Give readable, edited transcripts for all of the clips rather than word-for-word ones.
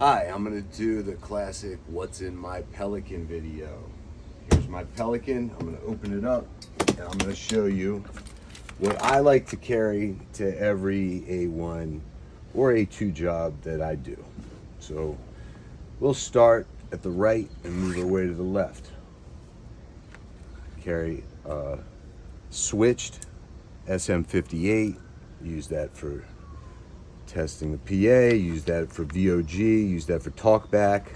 Hi, I'm going to do the classic what's in my Pelican video. Here's my Pelican. I'm going to open it up and I'm going to show you what I like to carry to every A1 or A2 job that I do. So we'll start at the right and move our way to the left. Carry a switched SM58, use that for testing the PA, use that for VOG, use that for talkback.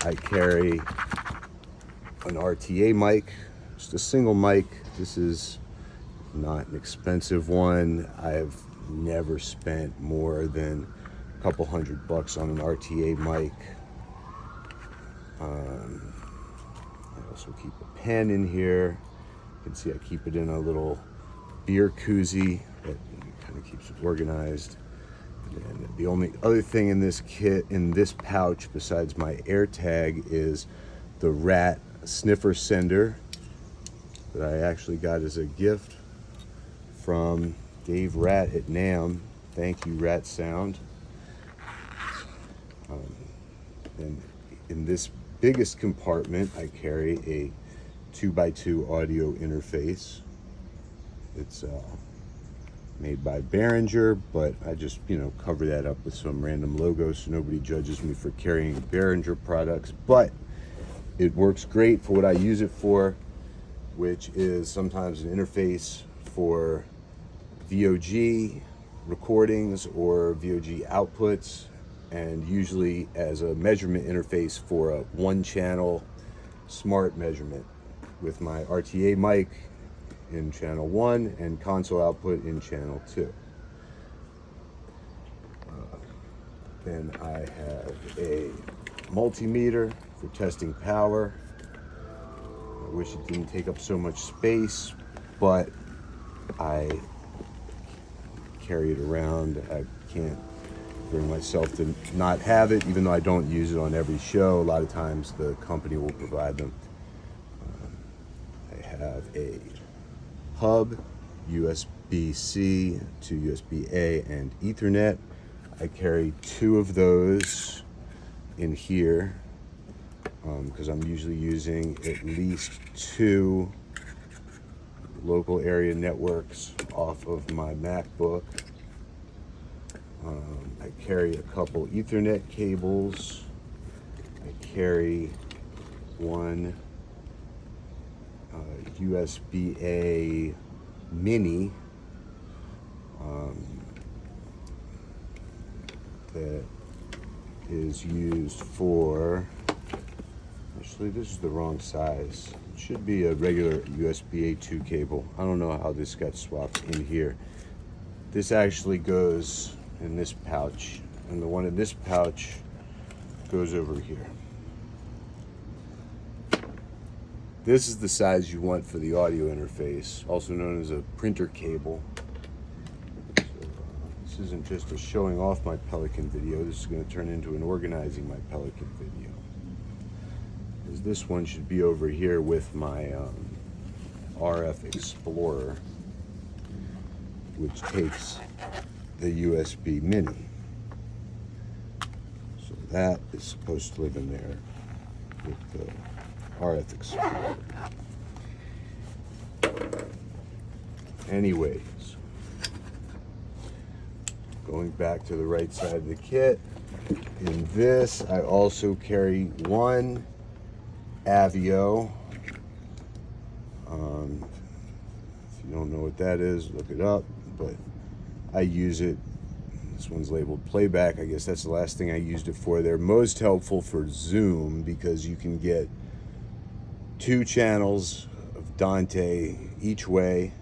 I carry an RTA mic, just a single mic. This is not an expensive one. I've never spent more than a couple $100 on an RTA mic. I also keep a pen in here. You can see I keep it in a little beer koozie that kind of keeps it organized. And the only other thing in this kit, in this pouch, besides my air tag, is the rat sniffer sender that I actually got as a gift from Dave Rat at NAMM. Thank you, Rat Sound. And in this biggest compartment, I carry a 2x2 audio interface. It's made by Behringer, but I just, cover that up with some random logo so nobody judges me for carrying Behringer products. But it works great for what I use it for, which is sometimes an interface for VOG recordings or VOG outputs, and usually as a measurement interface for a one-channel smart measurement with my RTA mic in channel 1 and console output in channel 2. Then I have a multimeter for testing power. I wish it didn't take up so much space, but I carry it around. I can't bring myself to not have it, even though I don't use it on every show. A lot of times the company will provide them. I have a hub, USB-C to USB-A and Ethernet. I carry 2 of those in here because I'm usually using at least 2 local area networks off of my MacBook. I carry a couple Ethernet cables. I carry one USB-A mini that is used for, actually this is the wrong size. It should be a regular USB A2 cable. I don't know how this got swapped in here. This actually goes in this pouch, and the one in this pouch goes over here. This is the size you want for the audio interface, also known as a printer cable. So, this isn't just a showing off my Pelican video, this is going to turn into an organizing my Pelican video. Because this one should be over here with my RF Explorer, which takes the USB mini. So that is supposed to live in there with the RF Explorer. Anyways, going back to the right side of the kit, in this I also carry one Avio. If you don't know what that is, look it up, but I use it. This one's labeled Playback. I guess that's the last thing I used it for. They're most helpful for Zoom because you can get 2 channels of Dante each way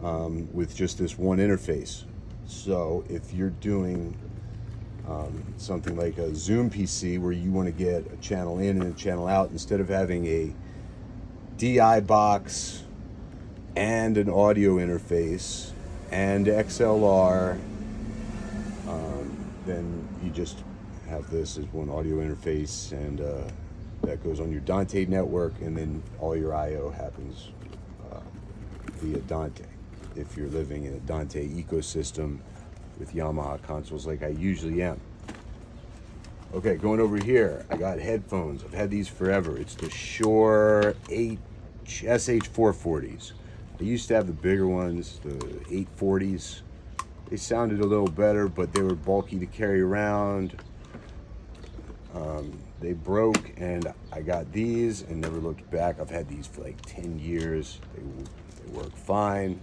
with just this one interface. So if you're doing something like a Zoom PC where you want to get a channel in and a channel out, instead of having a DI box and an audio interface and XLR, then you just have this as one audio interface, and that goes on your Dante network, and then all your I/O happens via Dante. If you're living in a Dante ecosystem with Yamaha consoles like I usually am. Okay, going over here, I got headphones. I've had these forever. It's the Shure SH440s. I used to have the bigger ones, the 840s. They sounded a little better, but they were bulky to carry around. They broke, and I got these and never looked back. I've had these for like 10 years. They work fine.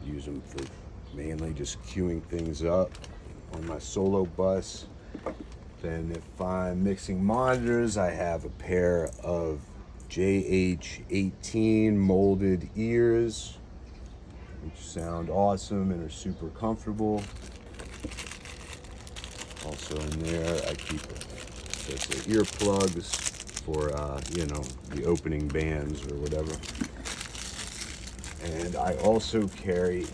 Use them for mainly just queuing things up on my solo bus. Then if I'm mixing monitors, I have a pair of JH18 molded ears, which sound awesome and are super comfortable. Also in there, I keep the earplugs for, you know, the opening bands or whatever. And I also carry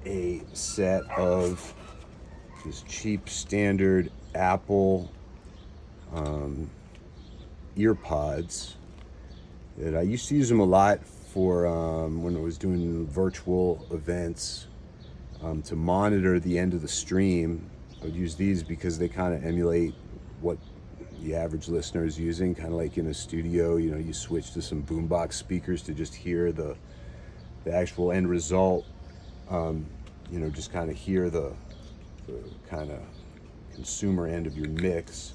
a set of just cheap standard Apple ear pods that I used to use them a lot for when I was doing virtual events to monitor the end of the stream. I would use these because they kind of emulate what the average listener is using, kind of like in a studio. You know, you switch to some boombox speakers to just hear the actual end result. You know, just kind of hear the kind of consumer end of your mix.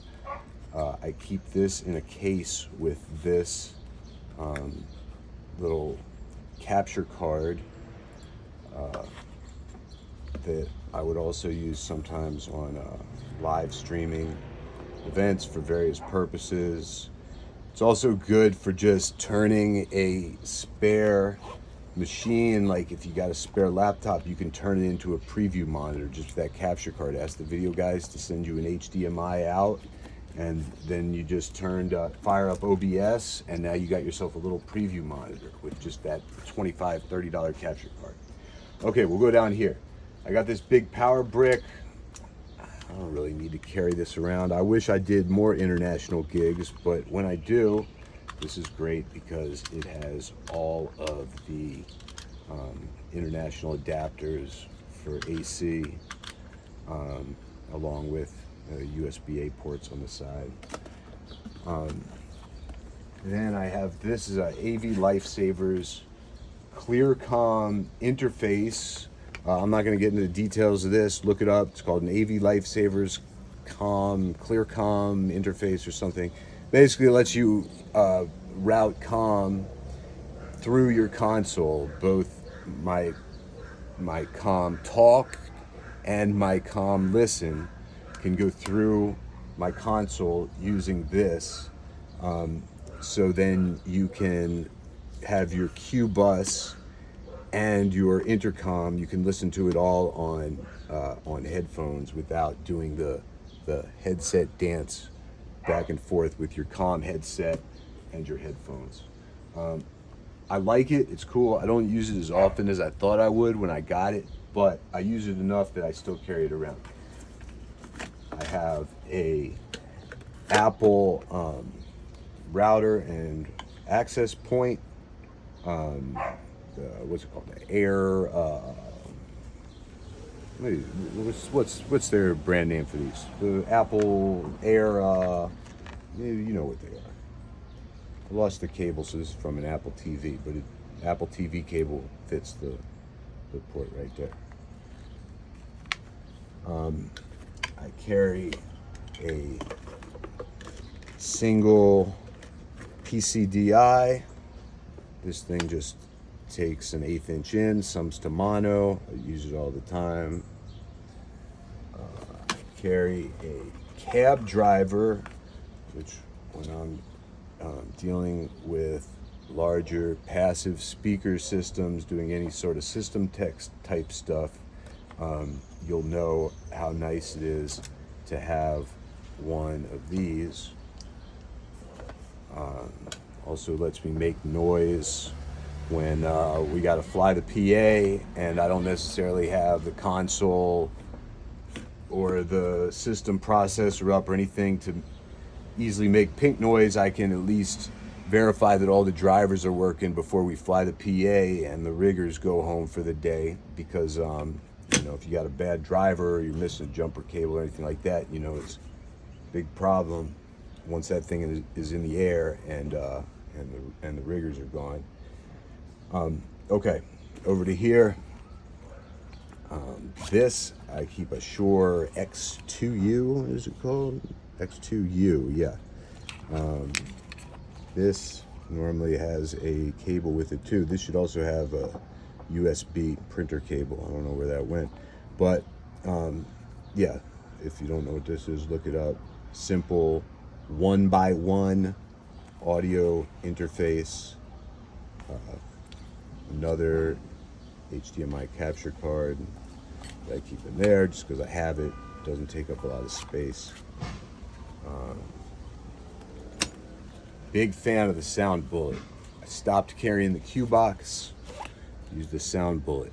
I keep this in a case with this little capture card that I would also use sometimes on live streaming events for various purposes. It's also good for just turning a spare machine, like if you got a spare laptop, you can turn it into a preview monitor just with that capture card. Ask the video guys to send you an HDMI out, and then you just fire up OBS, and now you got yourself a little preview monitor with just that $25, $30 capture card. Okay, we'll go down here. I got this big power brick. I don't really need to carry this around. I wish I did more international gigs, but when I do, this is great because it has all of the international adapters for AC, along with USB-A ports on the side. Then I have this is a AV Lifesavers ClearComm interface. I'm not going to get into the details of this. Look it up. It's called an AV Lifesavers ClearComm interface or something. Basically, it lets you route comm through your console. Both my comm talk and my comm listen can go through my console using this. So then you can have your Q bus and your intercom. You can listen to it all on headphones without doing the headset dance back and forth with your comm headset and your headphones. I like it. It's cool. I don't use it as often as I thought I would when I got it, but I use it enough that I still carry it around. I have a Apple router and access point. What's it called? The Air. What's their brand name for these? The Apple Air. You know what they are. I lost the cable, so this is from an Apple TV, but Apple TV cable fits the port right there. I carry a single PCDI. This thing just takes an 1/8 inch in, sums to mono. I use it all the time. I carry a cab driver, which when I'm dealing with larger passive speaker systems, doing any sort of system text type stuff, you'll know how nice it is to have one of these. Also lets me make noise when we got to fly the PA and I don't necessarily have the console or the system processor up or anything to easily make pink noise. I can at least verify that all the drivers are working before we fly the PA and the riggers go home for the day, because you know, if you got a bad driver or you're missing a jumper cable or anything like that, you know, it's big problem once that thing is in the air and the riggers are gone. Okay, over to here. This, I keep a Shure X2U, what is it called? X2U, yeah. This normally has a cable with it too. This should also have a USB printer cable. I don't know where that went. But yeah, if you don't know what this is, look it up. Simple 1x1 audio interface. Another HDMI capture card that I keep in there just because I have it. It doesn't take up a lot of space. Big fan of the sound bullet. I stopped carrying the Q box, used the sound bullet.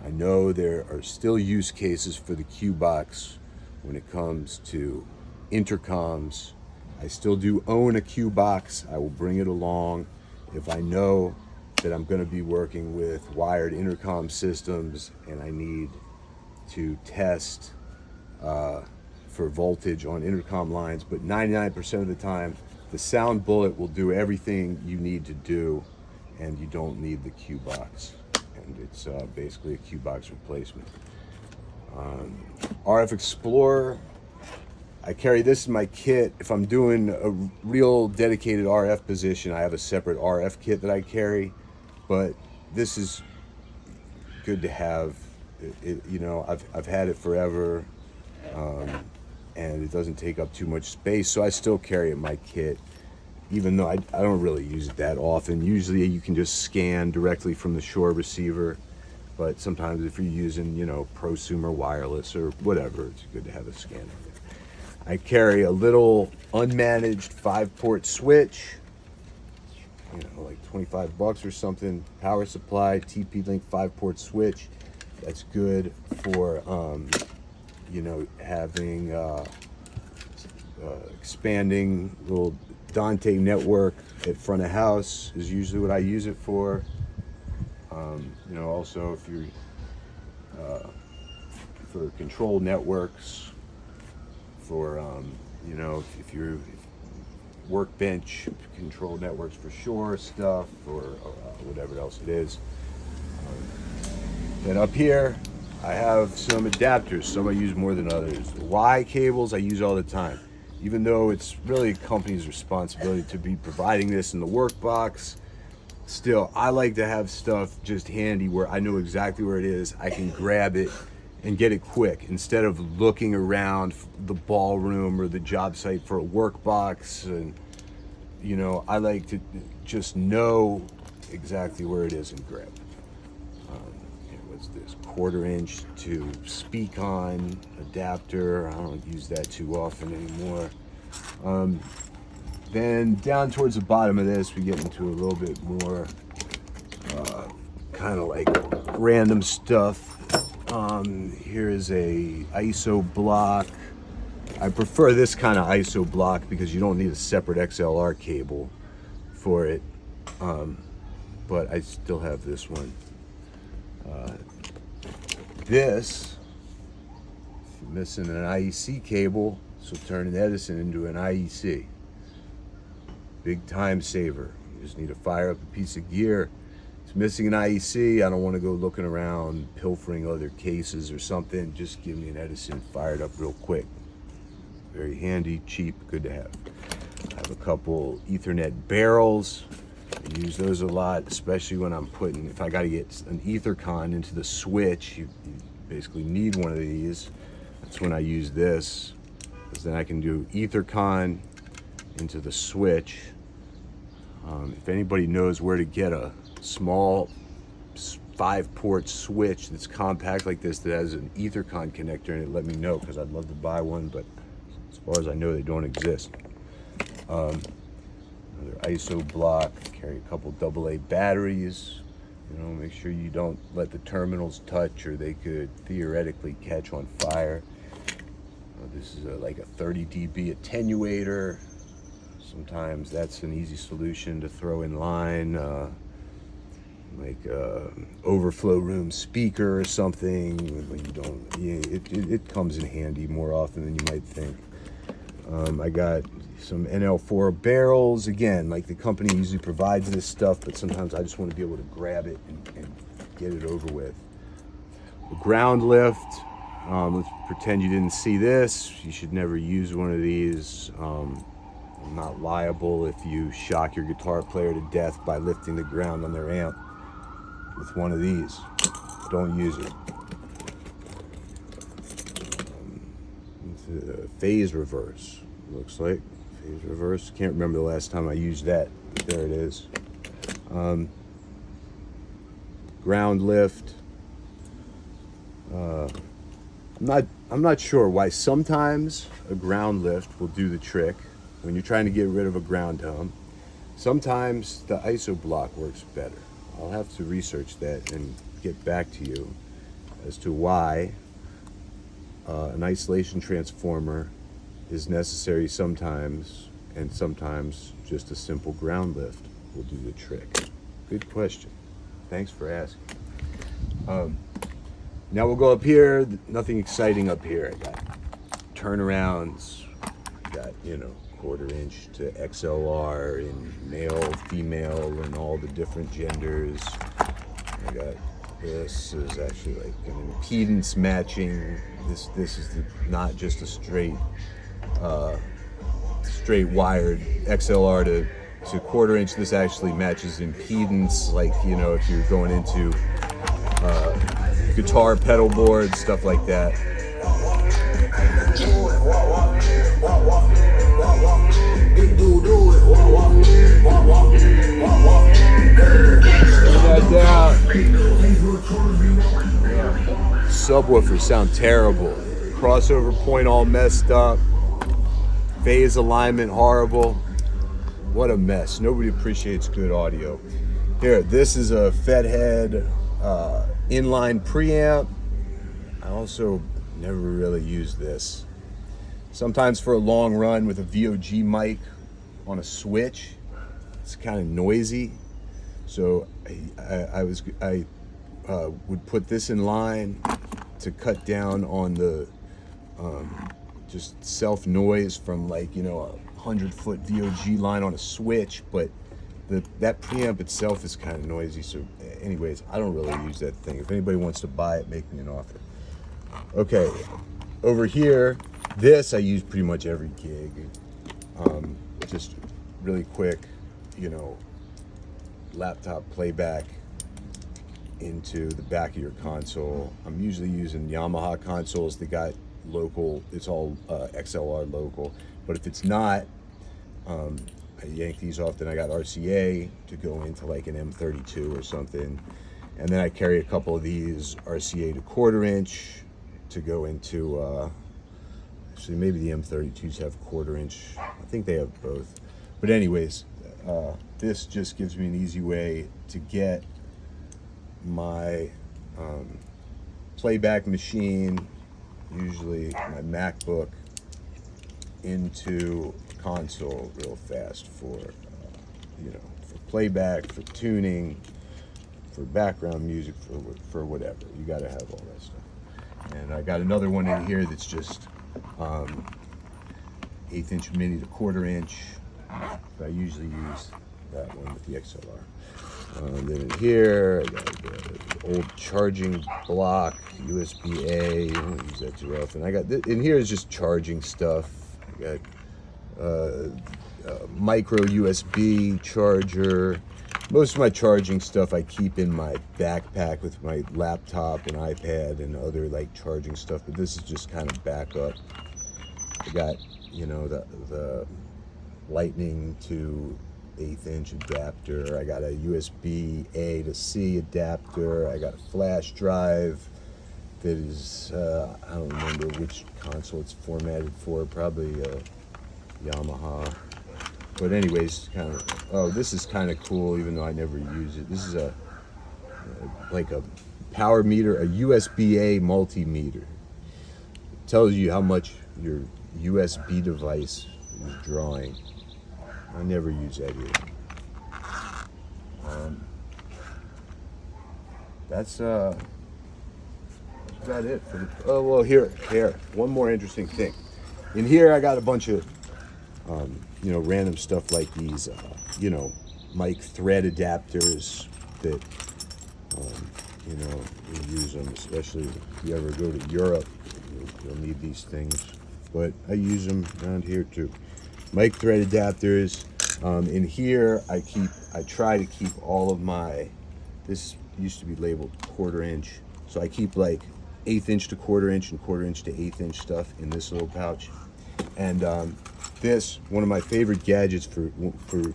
I know there are still use cases for the Q box when it comes to intercoms. I still do own a Q box. I will bring it along if I know that I'm going to be working with wired intercom systems and I need to test for voltage on intercom lines. But 99% of the time, the sound bullet will do everything you need to do, and you don't need the Q box. And it's basically a Q box replacement. RF Explorer, I carry this in my kit. If I'm doing a real dedicated RF position, I have a separate RF kit that I carry, but this is good to have. You know, I've had it forever, and it doesn't take up too much space, so I still carry it in my kit, even though I don't really use it that often. Usually you can just scan directly from the Shure receiver, but sometimes if you're using, you know, prosumer wireless or whatever, it's good to have a scanner. I carry a little unmanaged 5-port switch, you know, like $25 or something, power supply, TP-Link 5-port switch. That's good for, you know, having expanding little Dante network at front of house is usually what I use it for. You know, also if you're for control networks, for you know, if you're workbench control networks for Shure stuff or whatever else it is. Then up here, I have some adapters. Some I use more than others. Y cables I use all the time. Even though it's really a company's responsibility to be providing this in the workbox, still, I like to have stuff just handy where I know exactly where it is. I can grab it and get it quick instead of looking around the ballroom or the job site for a workbox. And, you know, I like to just know exactly where it is and grab it. What's this? 1/4 inch to speak on adapter. I don't use that too often anymore. Then down towards the bottom of this, we get into a little bit more kind of like random stuff. Here is a ISO block. I prefer this kind of ISO block because you don't need a separate XLR cable for it. But I still have this one. This, if you're missing an IEC cable, this will turn an Edison into an IEC. Big time saver. You just need to fire up a piece of gear. It's missing an IEC. I don't want to go looking around pilfering other cases or something. Just give me an Edison fired up real quick. Very handy, cheap, good to have. I have a couple Ethernet barrels. I use those a lot, especially when I'm putting, if I got to get an Ethercon into the switch, you basically need one of these. That's when I use this, because then I can do Ethercon into the switch. If anybody knows where to get a small 5-port switch that's compact like this that has an Ethercon connector in it, let me know, because I'd love to buy one, but as far as I know, they don't exist. Another ISO block, carry a couple AA batteries. You know, make sure you don't let the terminals touch or they could theoretically catch on fire. This is like a 30 dB attenuator. Sometimes that's an easy solution to throw in line, like a overflow room speaker or something. When you don't, it comes in handy more often than you might think. I got some NL4 barrels. Again, like the company usually provides this stuff, but sometimes I just want to be able to grab it and get it over with. The ground lift. Let's pretend you didn't see this. You should never use one of these. I'm not liable if you shock your guitar player to death by lifting the ground on their amp with one of these. Don't use it. It's a phase reverse, looks like. Phase reverse. Can't remember the last time I used that. But there it is. Ground lift. I'm not sure why sometimes a ground lift will do the trick when you're trying to get rid of a ground hum. Sometimes the ISO block works better. I'll have to research that and get back to you as to why an isolation transformer is necessary sometimes, and sometimes just a simple ground lift will do the trick. Good question. Thanks for asking. Now we'll go up here. Nothing exciting up here. I got turnarounds. Got, you know, 1/4 inch to XLR in male, female, and all the different genders. I got this is actually like an impedance matching. This is not just a straight wired XLR to 1/4 inch. This actually matches impedance, like, you know, if you're going into guitar pedal board, stuff like that. Subwoofers sound terrible. Crossover point all messed up. Phase alignment horrible. What a mess. Nobody appreciates good audio. Here, this is a Fedhead inline preamp. I also never really use this. Sometimes for a long run with a VOG mic on a switch, it's kind of noisy. So I would put this in line to cut down on the just self noise from, like, you know, a 100-foot VOG line on a switch, but that preamp itself is kind of noisy. So anyways, I don't really use that thing. If anybody wants to buy it, make me an offer. Okay, over here, this I use pretty much every gig. Just really quick, you know, laptop playback into the back of your console. I'm usually using Yamaha consoles. They got local, it's all XLR local. But if it's not, I yank these off. Then I got RCA to go into like an M32 or something. And then I carry a couple of these RCA to 1/4 inch to go into, actually maybe the M32s have 1/4 inch. I think they have both. But anyways, this just gives me an easy way to get my playback machine, usually my MacBook, into console real fast for, you know, for playback, for tuning, for background music, for whatever. You got to have all that stuff. And I got another one in here that's just 1/8 inch mini to 1/4 inch. I usually use that one with the XLR. Then in here, I got the old charging block, USB-A. I don't use that too often. I got in here is just charging stuff. I got micro USB charger. Most of my charging stuff I keep in my backpack with my laptop and iPad and other like charging stuff. But this is just kind of backup. I got, you know, the lightning to 1/8 inch adapter. I got a USB-A to C adapter. I got a flash drive that is, I don't remember which console it's formatted for, probably Yamaha. But anyways, kind of, oh, this is kind of cool, even though I never use it. This is like a power meter, a USB-A multimeter. It tells you how much your USB device is drawing. I never use that either. That's about it for the, oh, well, here, one more interesting thing. In here I got a bunch of you know, random stuff like these, you know, mic thread adapters that, you know, you use them, especially if you ever go to Europe, you'll need these things. But I use them around here too. Mic thread adapters. In here, I try to keep all of my, this used to be labeled 1/4 inch. So I keep like 1/8 inch to 1/4 inch and 1/4 inch to 1/8 inch stuff in this little pouch. And this, one of my favorite gadgets for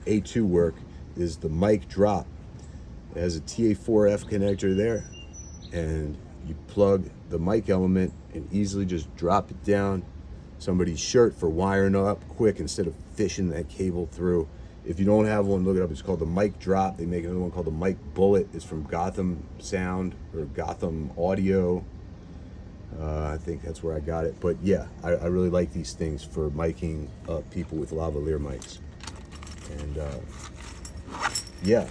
A2 work is the mic drop. It has a TA4F connector there, and you plug the mic element and easily just drop it down somebody's shirt for wiring up quick instead of fishing that cable through. If you don't have one, look it up. It's called the mic drop. They make another one called the mic bullet. It's from Gotham Sound or Gotham Audio. I think that's where I got it. But yeah, I really like these things for miking up people with lavalier mics. And yeah,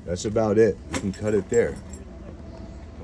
that's about it. You can cut it there.